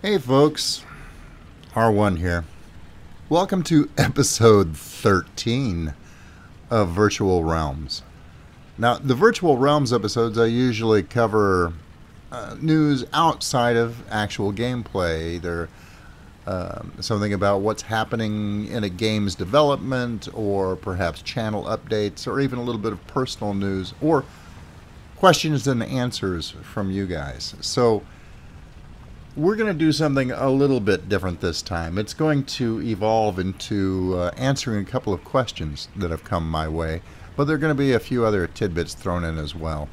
Hey folks, R1 here. Welcome to episode 13 of Virtual Realms. Now, the Virtual Realms episodes, I usually cover news outside of actual gameplay, either something about what's happening in a game's development, or perhaps channel updates, or even a little bit of personal news, or questions and answers from you guys. So we're going to do something a little bit different this time. It's going to evolve into answering a couple of questions that have come my way, but there are going to be a few other tidbits thrown in as well.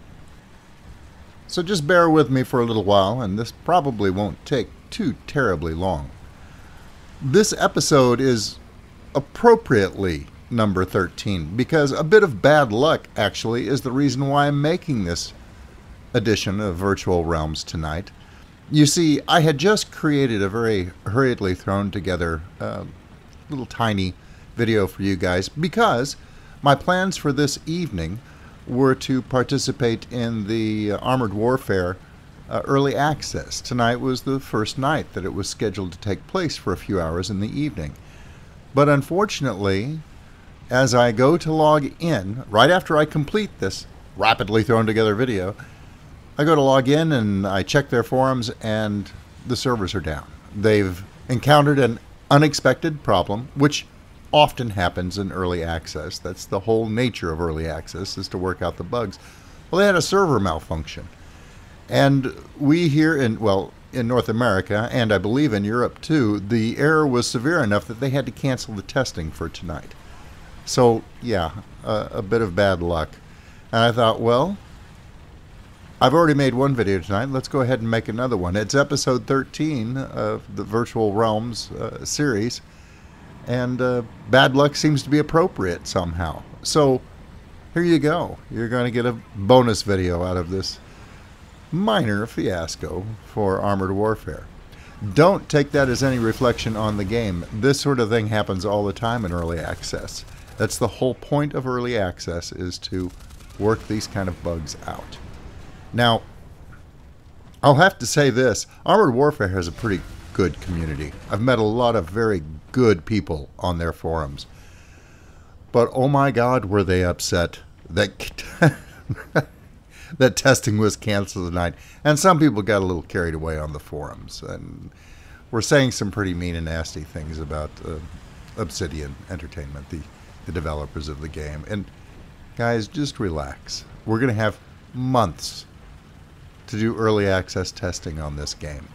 So just bear with me for a little while, and this probably won't take too terribly long. This episode is appropriately number 13, because a bit of bad luck, actually, is the reason why I'm making this edition of Virtual Realms tonight. You see, I had just created a very hurriedly thrown together little tiny video for you guys because my plans for this evening were to participate in the Armored Warfare early access. Tonight was the first night that it was scheduled to take place for a few hours in the evening. But unfortunately, as I go to log in, right after I complete this rapidly thrown together video, I go to log in and I check their forums and the servers are down. They've encountered an unexpected problem, which often happens in early access. That's the whole nature of early access, is to work out the bugs. Well, they had a server malfunction. And we here in North America, and I believe in Europe too, the error was severe enough that they had to cancel the testing for tonight. So, yeah, a bit of bad luck. And I thought, well, I've already made one video tonight. Let's go ahead and make another one. It's episode 13 of the Virtual Realms series, and bad luck seems to be appropriate somehow. So here you go. You're going to get a bonus video out of this minor fiasco for Armored Warfare. Don't take that as any reflection on the game. This sort of thing happens all the time in early access. That's the whole point of early access, is to work these kind of bugs out. Now, I'll have to say this. Armored Warfare has a pretty good community. I've met a lot of very good people on their forums. But oh my God, were they upset that that testing was canceled tonight. And some people got a little carried away on the forums and were saying some pretty mean and nasty things about Gaijin Entertainment, the developers of the game. And guys, just relax. We're going to have months to do early access testing on this game.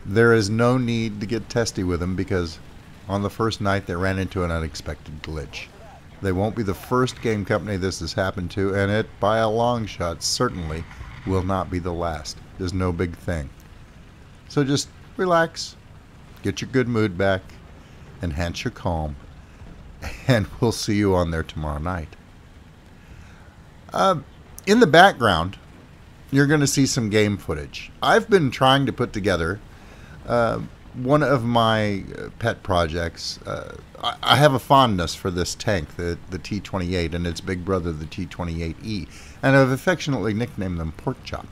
There is no need to get testy with them, because on the first night they ran into an unexpected glitch. They won't be the first game company this has happened to, and it, by a long shot, certainly will not be the last. There's no big thing. So just relax, get your good mood back, enhance your calm, and we'll see you on there tomorrow night. In the background, you're going to see some game footage. I've been trying to put together one of my pet projects. I have a fondness for this tank, the T-28, and its big brother, the T-28E, and I've affectionately nicknamed them Pork Chop.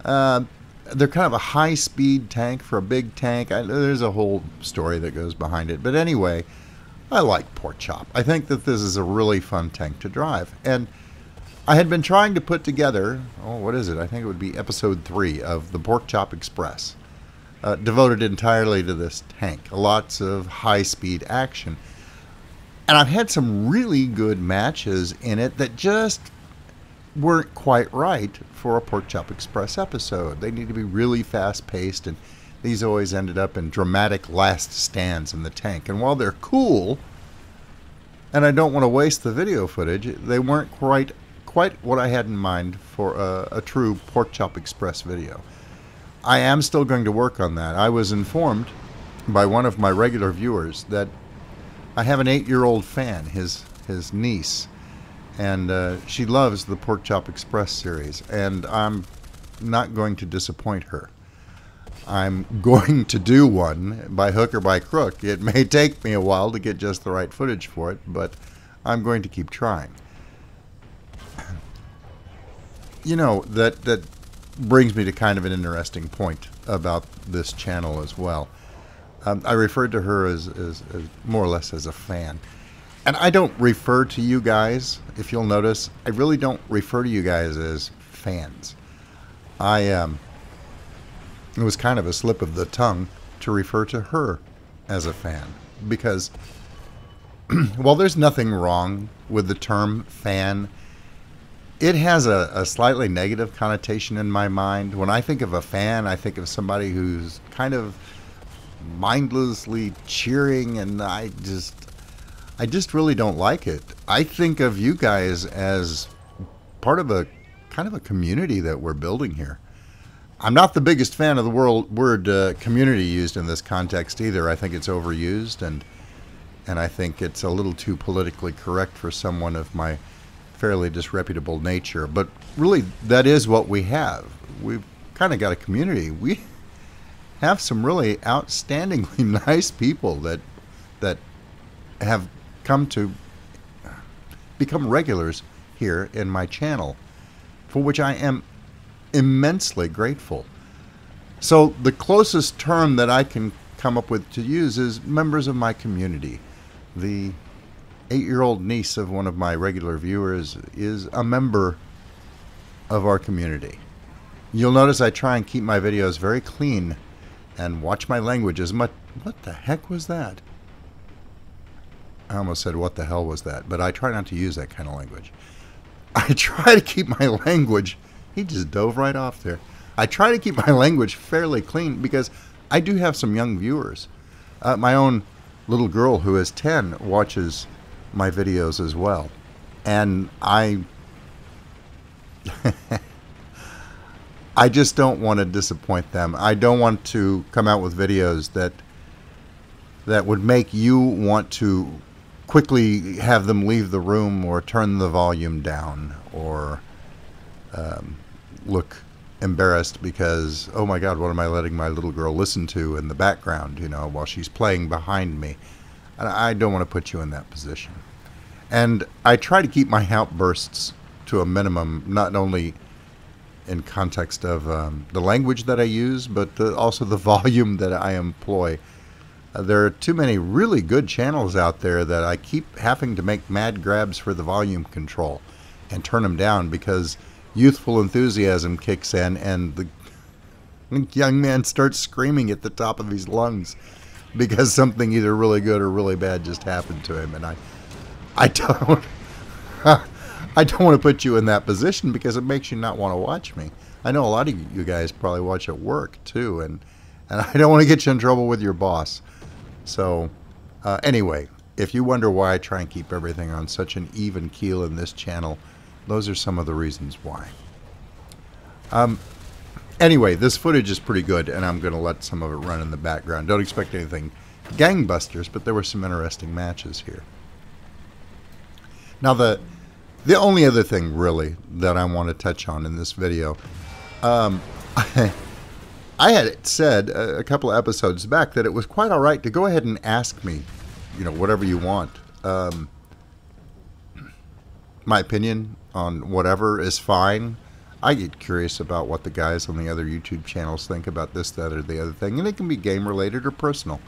They're kind of a high-speed tank for a big tank. There's a whole story that goes behind it, but anyway, I like Pork Chop. I think that this is a really fun tank to drive, and I had been trying to put together, what is it? I think it would be episode 3 of the Pork Chop Express, devoted entirely to this tank. Lots of high-speed action. And I've had some really good matches in it that just weren't quite right for a Pork Chop Express episode. They need to be really fast-paced, and these always ended up in dramatic last stands in the tank. And while they're cool, and I don't want to waste the video footage, they weren't quite what I had in mind for a true Pork Chop Express video. I am still going to work on that. I was informed by one of my regular viewers that I have an 8-year-old fan, his niece, and she loves the Pork Chop Express series, and I'm not going to disappoint her. I'm going to do one by hook or by crook. It may take me a while to get just the right footage for it, but I'm going to keep trying. You know, that brings me to kind of an interesting point about this channel as well. I referred to her as more or less as a fan. And I don't refer to you guys, if you'll notice, I really don't refer to you guys as fans. It was kind of a slip of the tongue to refer to her as a fan. Because, while there's nothing wrong with the term fan, it has a slightly negative connotation in my mind. When I think of a fan, I think of somebody who's kind of mindlessly cheering, and I just really don't like it. I think of you guys as part of a kind of a community that we're building here. I'm not the biggest fan of the word community used in this context either. I think it's overused, and I think it's a little too politically correct for someone of my fairly disreputable nature. But really, that is what we have. We've kind of got a community. We have some really outstandingly nice people that have come to become regulars here in my channel, for which I am immensely grateful. So the closest term that I can come up with to use is members of my community. The 8-year-old niece of one of my regular viewers is a member of our community. You'll notice I try and keep my videos very clean and watch my language as much. What the heck was that? I almost said, what the hell was that? But I try not to use that kind of language. I try to keep my language. He just dove right off there. I try to keep my language fairly clean because I do have some young viewers. My own little girl who is 10 watches my videos as well. And I just don't want to disappoint them. I don't want to come out with videos that would make you want to quickly have them leave the room or turn the volume down or look embarrassed because, oh my God, what am I letting my little girl listen to in the background, while she's playing behind me? And I don't want to put you in that position. And I try to keep my outbursts to a minimum, not only in context of the language that I use, but also the volume that I employ. There are too many really good channels out there that I keep having to make mad grabs for the volume control and turn them down because youthful enthusiasm kicks in and the young man starts screaming at the top of his lungs because something either really good or really bad just happened to him. And I don't I don't want to put you in that position because it makes you not want to watch me. I know a lot of you guys probably watch at work too, and I don't want to get you in trouble with your boss. So anyway, if you wonder why I try and keep everything on such an even keel in this channel, those are some of the reasons why. Anyway, this footage is pretty good, and I'm going to let some of it run in the background. Don't expect anything gangbusters, but there were some interesting matches here. Now, the only other thing, really, that I want to touch on in this video, I had said a couple of episodes back that it was quite all right to go ahead and ask me, whatever you want. My opinion on whatever is fine. I get curious about what the guys on the other YouTube channels think about this, that, or the other thing, and it can be game-related or personal.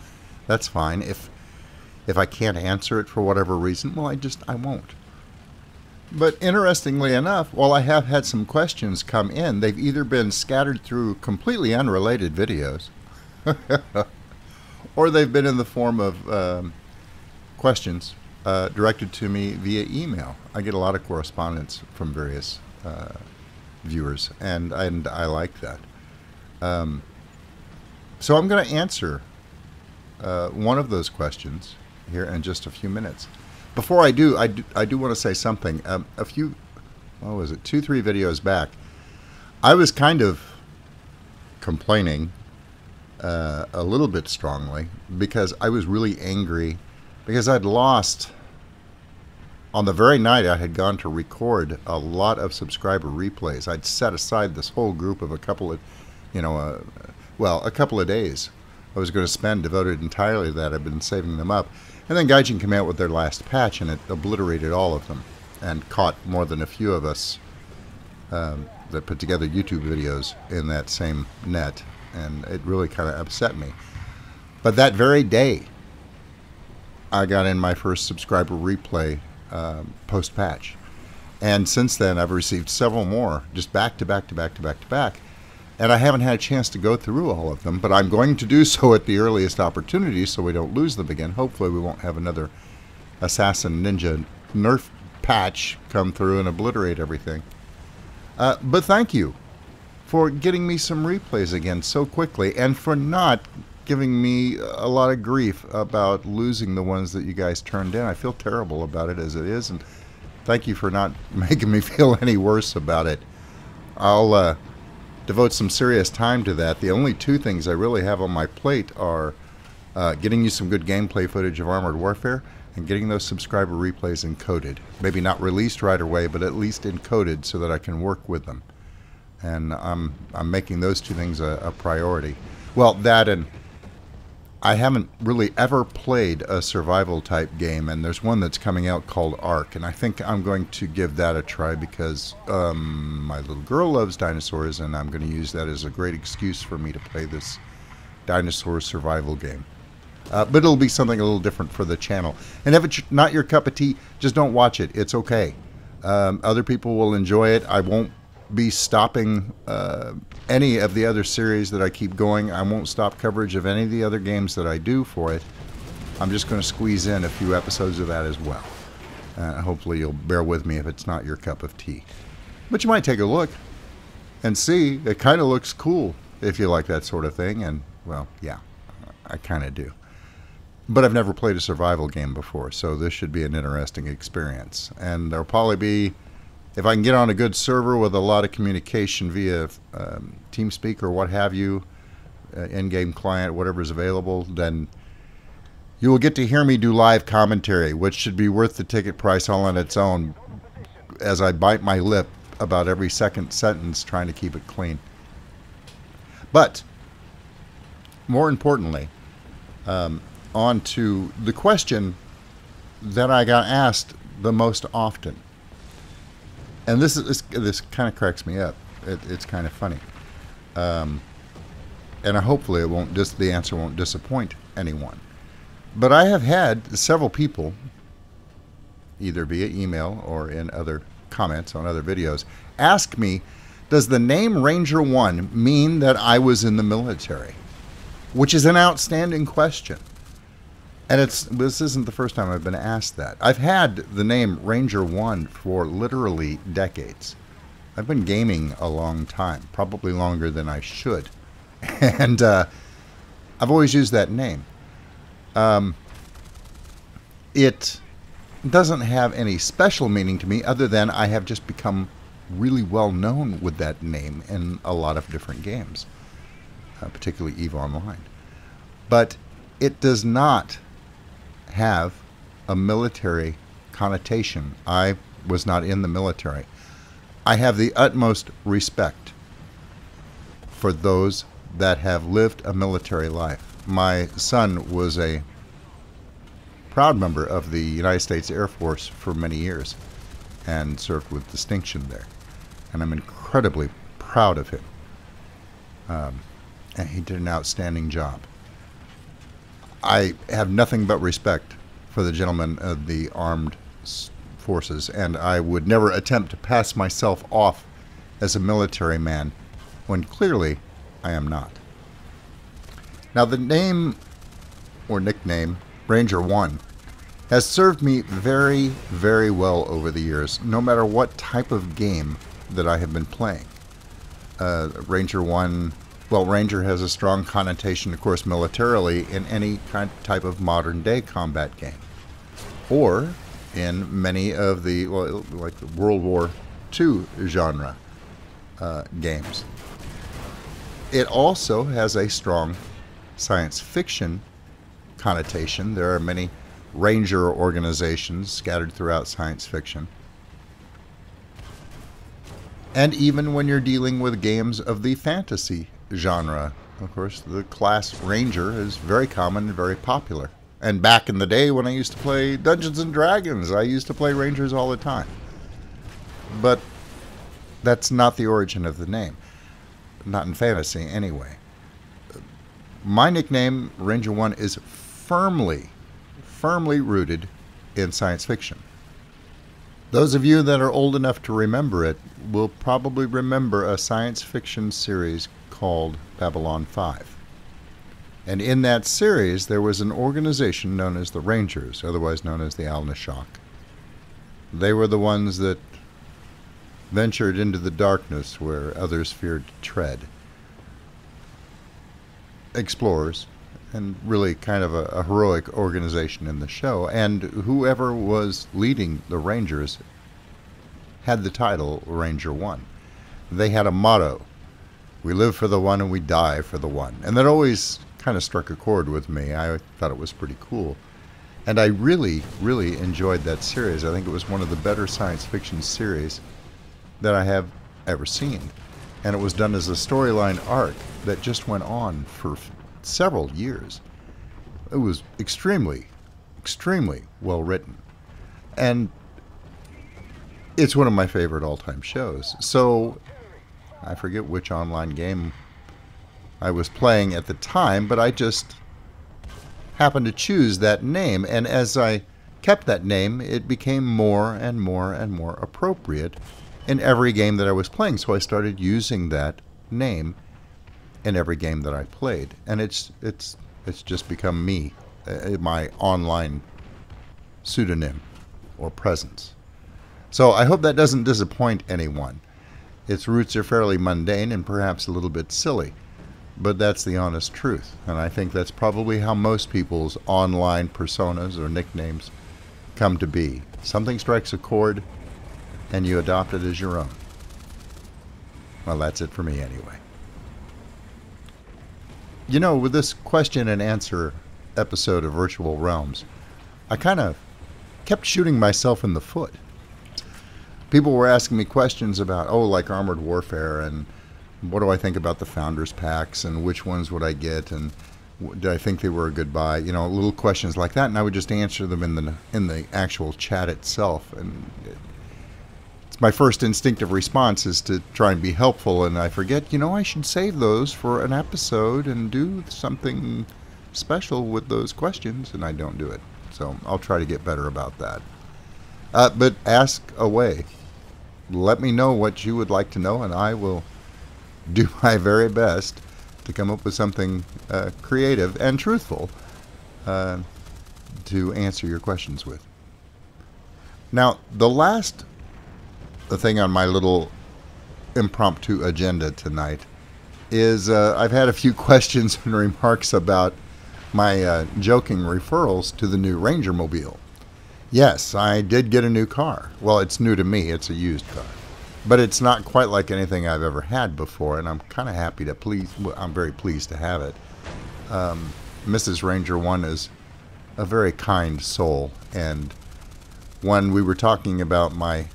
That's fine. If I can't answer it for whatever reason, well, I won't. But interestingly enough, while I have had some questions come in, they've either been scattered through completely unrelated videos, or they've been in the form of questions directed to me via email. I get a lot of correspondence from various viewers, and I like that. So I'm going to answer one of those questions here in just a few minutes. Before I do, I do want to say something. A few, what was it, 2-3 videos back, I was kind of complaining a little bit strongly because I was really angry because I'd lost, on the very night I had gone to record a lot of subscriber replays. I'd set aside this whole group of a couple of, a couple of days I was going to spend devoted entirely to that. I've been saving them up. And then Gaijin came out with their last patch, and it obliterated all of them and caught more than a few of us that put together YouTube videos in that same net, and it really kind of upset me. But that very day, I got in my first subscriber replay post-patch. And since then, I've received several more, just back to back to back to back to back. And I haven't had a chance to go through all of them, but I'm going to do so at the earliest opportunity so we don't lose them again. Hopefully we won't have another Assassin Ninja nerf patch come through and obliterate everything. But thank you for getting me some replays again so quickly, and for not giving me a lot of grief about losing the ones that you guys turned in. I feel terrible about it as it is, and thank you for not making me feel any worse about it. I'll devote some serious time to that. The only two things I really have on my plate are getting you some good gameplay footage of Armored Warfare and getting those subscriber replays encoded. Maybe not released right away, but at least encoded so that I can work with them. And I'm making those two things a priority. Well, that, and I haven't really ever played a survival type game, and there's one that's coming out called Ark, and I think I'm going to give that a try because my little girl loves dinosaurs, and I'm going to use that as a great excuse for me to play this dinosaur survival game. But it'll be something a little different for the channel. And if it's not your cup of tea, just don't watch it. It's okay. Other people will enjoy it. I won't be stopping any of the other series that I keep going. I won't stop coverage of any of the other games that I do for it. I'm just going to squeeze in a few episodes of that as well. Hopefully you'll bear with me if it's not your cup of tea. But you might take a look and see. It kind of looks cool if you like that sort of thing. And, well, yeah, I kind of do. But I've never played a survival game before, so this should be an interesting experience. And there'll probably be, if I can get on a good server with a lot of communication via TeamSpeak or what have you, in-game client, whatever's available, then you will get to hear me do live commentary, which should be worth the ticket price all on its own, as I bite my lip about every second sentence trying to keep it clean. But, more importantly, on to the question that I got asked the most often. And this kind of cracks me up. It's kind of funny. And hopefully the answer won't disappoint anyone. But I have had several people, either via email or in other comments on other videos, ask me, does the name Ranger 1 mean that I was in the military? Which is an outstanding question. And this isn't the first time I've been asked that. I've had the name Ranger 1 for literally decades. I've been gaming a long time, probably longer than I should. And I've always used that name. It doesn't have any special meaning to me other than I have just become really well known with that name in a lot of different games, particularly EVE Online. But it does not have a military connotation. I was not in the military. I have the utmost respect for those that have lived a military life. My son was a proud member of the United States Air Force for many years and served with distinction there. And I'm incredibly proud of him. And he did an outstanding job. I have nothing but respect for the gentlemen of the armed forces, and I would never attempt to pass myself off as a military man when clearly I am not. Now, the name or nickname Ranger 1 has served me very, very well over the years, no matter what type of game that I have been playing. Ranger 1, well, Ranger has a strong connotation, of course, militarily in any type of modern-day combat game, or in many of the, well, like the World War II genre games. It also has a strong science fiction connotation. There are many Ranger organizations scattered throughout science fiction. And even when you're dealing with games of the fantasy genre, of course, the class Ranger is very common and very popular. And back in the day when I used to play Dungeons and Dragons, I used to play Rangers all the time. But That's not the origin of the name. Not in fantasy, anyway. My nickname, Ranger 1, is firmly rooted in science fiction. Those of you that are old enough to remember it will probably remember a science fiction series called Babylon 5. And in that series, there was an organization known as the Rangers, otherwise known as the Al-Nashak. They were the ones that ventured into the darkness where others feared to tread. Explorers, and really kind of a heroic organization in the show. And whoever was leading the Rangers had the title Ranger 1. They had a motto: we live for the one and we die for the one. And that always kind of struck a chord with me. I thought it was pretty cool. And I really enjoyed that series. I think it was one of the better science fiction series that I have ever seen. And it was done as a storyline arc that just went on for several years. It was extremely well written. And it's one of my favorite all-time shows. So I forget which online game I was playing at the time, but I just happened to choose that name. And as I kept that name, it became more and more appropriate in every game that I was playing. So I started using that name in every game that I played, and it's just become me, my online pseudonym or presence. So I hope that doesn't disappoint anyone. Its roots are fairly mundane and perhaps a little bit silly, but that's the honest truth, and I think that's probably how most people's online personas or nicknames come to be. Something strikes a chord and you adopt it as your own. Well, that's it for me anyway. You know, with this question and answer episode of Virtual Realms, I kind of kept shooting myself in the foot. People were asking me questions about, like Armored Warfare, and what do I think about the Founders Packs, and which ones would I get, and did I think they were a good buy? You know, little questions like that, and I would just answer them in the actual chat itself. And my first instinctive response is to try and be helpful, and I forget, I should save those for an episode and do something special with those questions, and I don't do it. So I'll try to get better about that. But ask away. Let me know what you would like to know, and I will do my very best to come up with something creative and truthful to answer your questions with. Now, the thing on my little impromptu agenda tonight is I've had a few questions and remarks about my joking referrals to the new Rangermobile. Yes, I did get a new car. Well, it's new to me. It's a used car. But it's not quite like anything I've ever had before, and I'm kind of happy I'm very pleased to have it. Mrs. Ranger 1 is a very kind soul, and when we were talking about my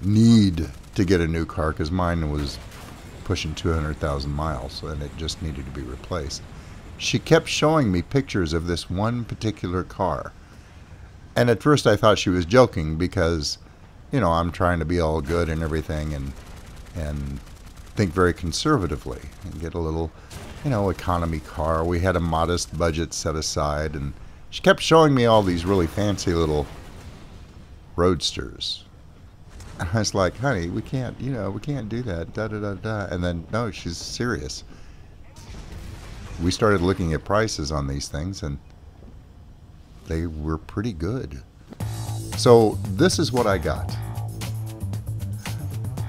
need to get a new car, because mine was pushing 200,000 miles and it just needed to be replaced, she kept showing me pictures of this one particular car. And at first I thought she was joking because, I'm trying to be all good and everything and think very conservatively and get a little, economy car. We had a modest budget set aside, and she kept showing me all these really fancy little roadsters. I was like, honey, we can't do that, da-da-da-da. And then, no, she's serious. We started looking at prices on these things, and they were pretty good. So this is what I got.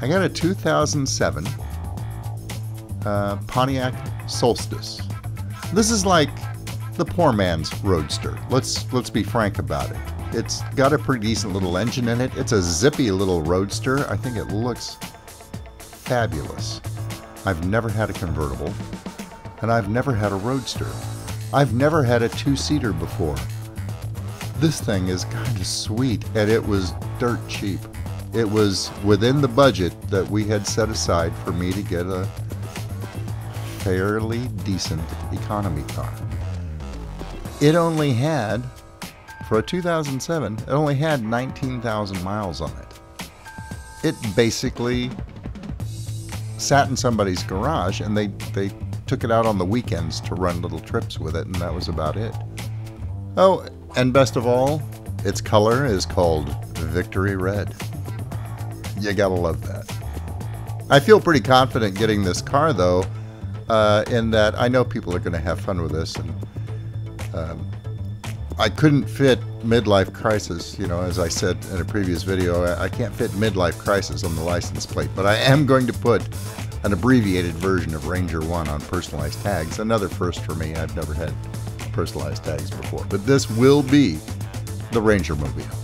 I got a 2007 Pontiac Solstice. This is like the poor man's roadster. Let's be frank about it. It's got a pretty decent little engine in it. It's a zippy little roadster. I think it looks fabulous. I've never had a convertible, and I've never had a roadster. I've never had a two-seater before. This thing is kind of sweet, and it was dirt cheap. It was within the budget that we had set aside for me to get a fairly decent economy car. It only had, for a 2007, it only had 19,000 miles on it. It basically sat in somebody's garage, and they took it out on the weekends to run little trips with it, and that was about it. Oh, and best of all, its color is called Victory Red. You gotta love that. I feel pretty confident getting this car, though, in that I know people are going to have fun with this, and I couldn't fit midlife crisis, you know, as I said in a previous video. I can't fit midlife crisis on the license plate, but I am going to put an abbreviated version of Ranger 1 on personalized tags. Another first for me. I've never had personalized tags before, but this will be the Rangermobile.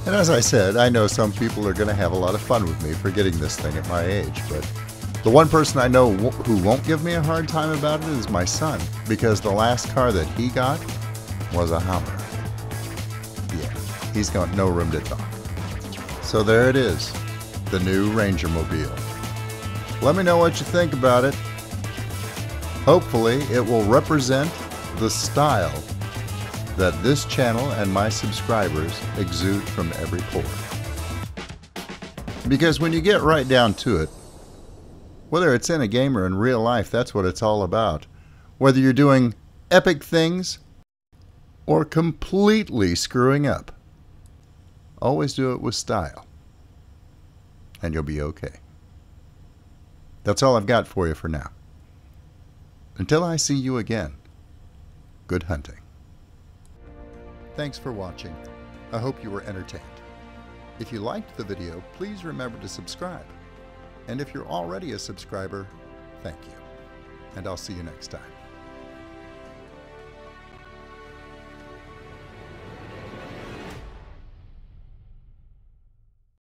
And as I said, I know some people are going to have a lot of fun with me for getting this thing at my age, but the one person I know who won't give me a hard time about it is my son, because the last car that he got was a Hummer. Yeah, he's got no room to talk. So there it is, the new Rangermobile. Let me know what you think about it. Hopefully it will represent the style that this channel and my subscribers exude from every pore. Because when you get right down to it, whether it's in a game or in real life, that's what it's all about. Whether you're doing epic things or completely screwing up, always do it with style, and you'll be okay. That's all I've got for you for now. Until I see you again, good hunting. Thanks for watching. I hope you were entertained. If you liked the video, please remember to subscribe. And if you're already a subscriber, thank you. And I'll see you next time.